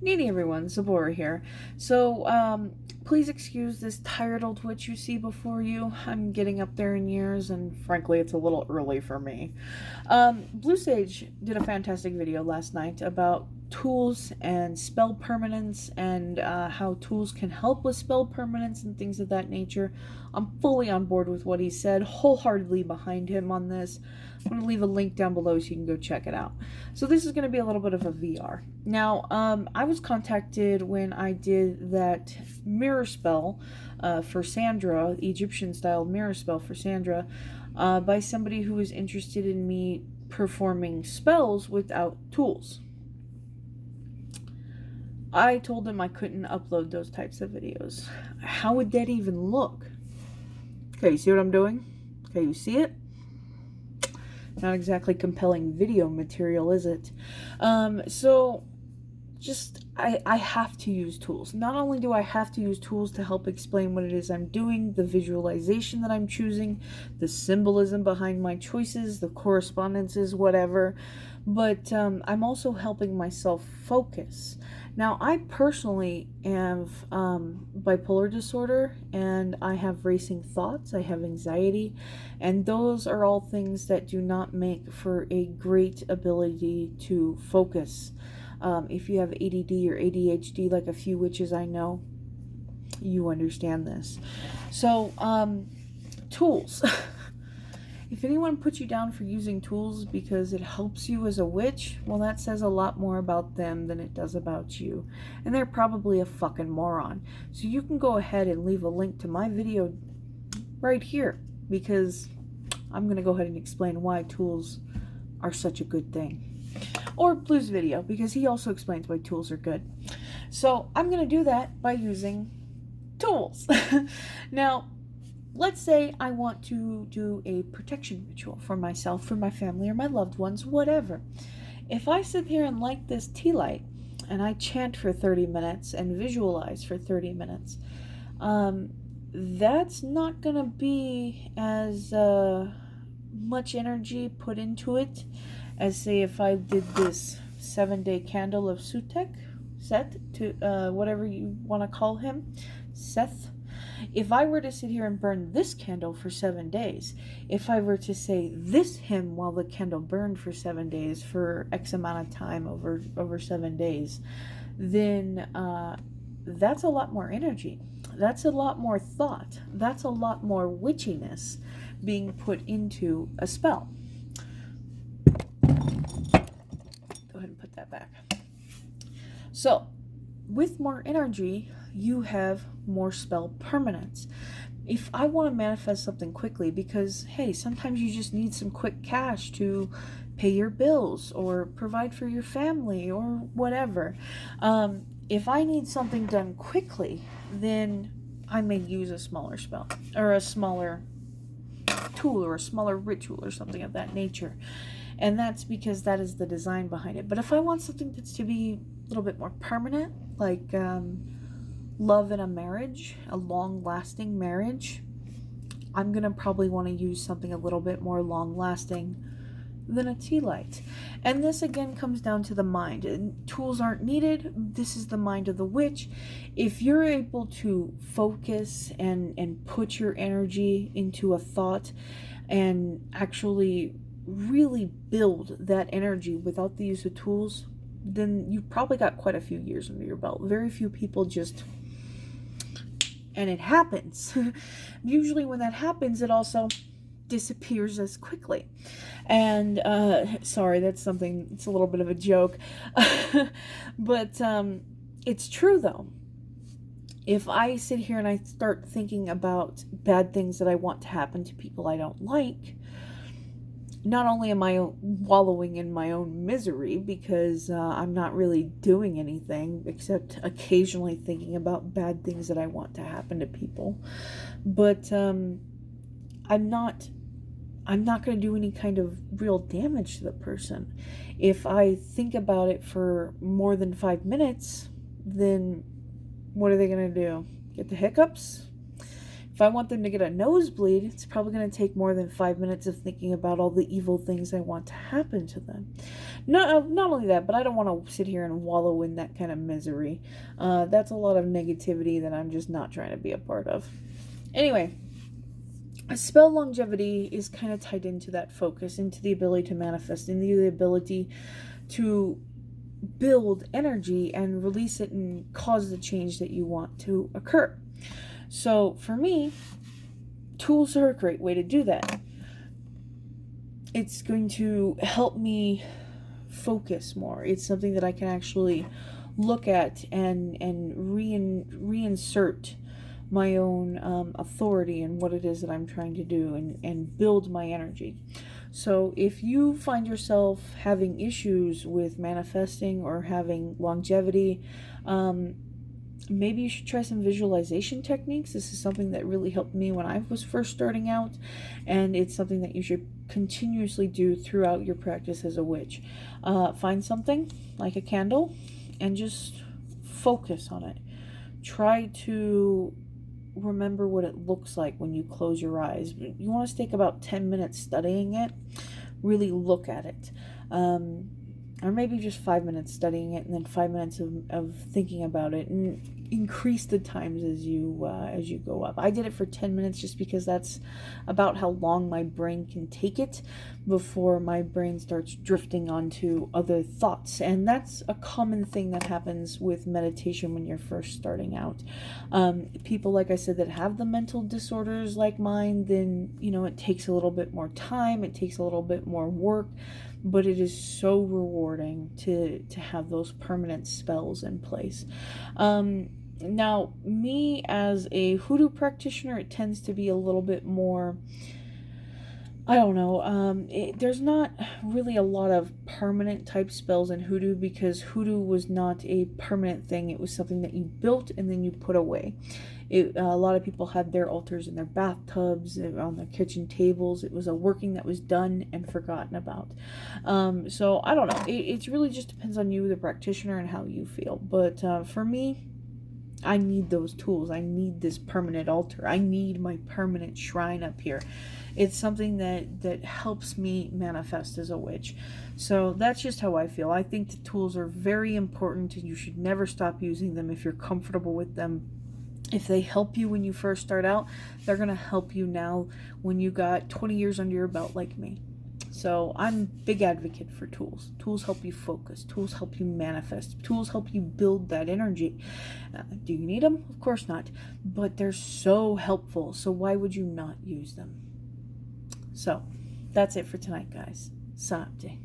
Needy everyone, Zabora here. So, please excuse this tired old witch you see before you. I'm getting up there in years, and frankly, it's a little early for me. Blue Sage did a fantastic video last night about tools and spell permanence and how tools can help with spell permanence and things of that nature. I'm fully on board with what he said, wholeheartedly behind him on this. I'm going to leave a link down below so you can go check it out. So this is going to be a little bit of a VR. Now, I was contacted when I did that mirror spell for Sandra, Egyptian-style mirror spell for Sandra, by somebody who was interested in me performing spells without tools. I told them I couldn't upload those types of videos. How would that even look? Okay, you see what I'm doing? Okay, you see it? Not exactly compelling video material, is it? I have to use tools. Not only do I have to use tools to help explain what it is I'm doing, the visualization that I'm choosing, the symbolism behind my choices, the correspondences, whatever, but I'm also helping myself focus. Now, I personally have bipolar disorder, and I have racing thoughts, I have anxiety, and those are all things that do not make for a great ability to focus. If you have ADD or ADHD, like a few witches I know, you understand this. So, tools. If anyone puts you down for using tools because it helps you as a witch, well, that says a lot more about them than it does about you. And they're probably a fucking moron. So you can go ahead and leave a link to my video right here, because I'm going to go ahead and explain why tools are such a good thing. Or Blue's video, because he also explains why tools are good. So I'm going to do that by using tools. Now, let's say I want to do a protection ritual for myself, for my family, or my loved ones, whatever. If I sit here and light this tea light, and I chant for 30 minutes and visualize for 30 minutes, that's not going to be as much energy put into it as, say, if I did this 7-day candle of Sutek, Set, to whatever you want to call him, Seth. If I were to sit here and burn this candle for 7 days, if I were to say this hymn while the candle burned for 7 days, for X amount of time over 7 days, then that's a lot more energy. That's a lot more thought. That's a lot more witchiness being put into a spell. Go ahead and put that back. So, with more energy, you have more spell permanence. If I want to manifest something quickly, because, hey, sometimes you just need some quick cash to pay your bills or provide for your family or whatever. If I need something done quickly, then I may use a smaller spell or a smaller tool or a smaller ritual or something of that nature. And that's because that is the design behind it. But if I want something that's to be a little bit more permanent, like love in a marriage, a long-lasting marriage, I'm going to probably want to use something a little bit more long-lasting than a tea light. And this again comes down to the mind. And tools aren't needed. This is the mind of the witch. If you're able to focus and put your energy into a thought and actually really build that energy without the use of tools, then you've probably got quite a few years under your belt. Very few people just... And it happens. Usually when that happens, it also disappears as quickly. And, sorry, that's something, it's a little bit of a joke. But it's true, though. If I sit here and I start thinking about bad things that I want to happen to people I don't like, not only am I wallowing in my own misery because I'm not really doing anything except occasionally thinking about bad things that I want to happen to people, but I'm not going to do any kind of real damage to the person. If I think about it for more than 5 minutes, then what are they going to do? Get the hiccups? If I want them to get a nosebleed, it's probably going to take more than 5 minutes of thinking about all the evil things I want to happen to them. Not only that, but I don't want to sit here and wallow in that kind of misery. That's a lot of negativity that I'm just not trying to be a part of. Anyway, spell longevity is kind of tied into that focus, into the ability to manifest, into the ability to build energy and release it and cause the change that you want to occur. So for me, tools are a great way to do that. It's going to help me focus more. It's something that I can actually look at and reinsert my own authority in what it is that I'm trying to do and build my energy. So if you find yourself having issues with manifesting or having longevity, maybe you should try some visualization techniques. This is something that really helped me when I was first starting out, and it's something that you should continuously do throughout your practice as a witch. Find something like a candle and just focus on it. Try to remember what it looks like when you close your eyes. You want to take about 10 minutes studying it. Really look at it. Or maybe just 5 minutes studying it and then 5 minutes of thinking about it, and increase the times as you go up. I did it for 10 minutes just because that's about how long my brain can take it before my brain starts drifting onto other thoughts. And that's a common thing that happens with meditation when you're first starting out. People, like I said, that have the mental disorders like mine, then, it takes a little bit more time, it takes a little bit more work, but it is so rewarding to have those permanent spells in place. Now, me as a hoodoo practitioner, it tends to be a little bit more, I don't know, there's not really a lot of permanent type spells in hoodoo, because hoodoo was not a permanent thing. It was something that you built and then you put away. A lot of people had their altars in their bathtubs, on their kitchen tables. It was a working that was done and forgotten about. So I don't know. It really just depends on you, the practitioner, and how you feel. But for me, I need those tools. I need this permanent altar. I need my permanent shrine up here. It's something that helps me manifest as a witch. So that's just how I feel. I think the tools are very important, and you should never stop using them if you're comfortable with them. If they help you when you first start out, they're going to help you now when you got 20 years under your belt like me. So I'm a big advocate for tools. Tools help you focus. Tools help you manifest. Tools help you build that energy. Do you need them? Of course not. But they're so helpful. So why would you not use them? So that's it for tonight, guys. Sapte.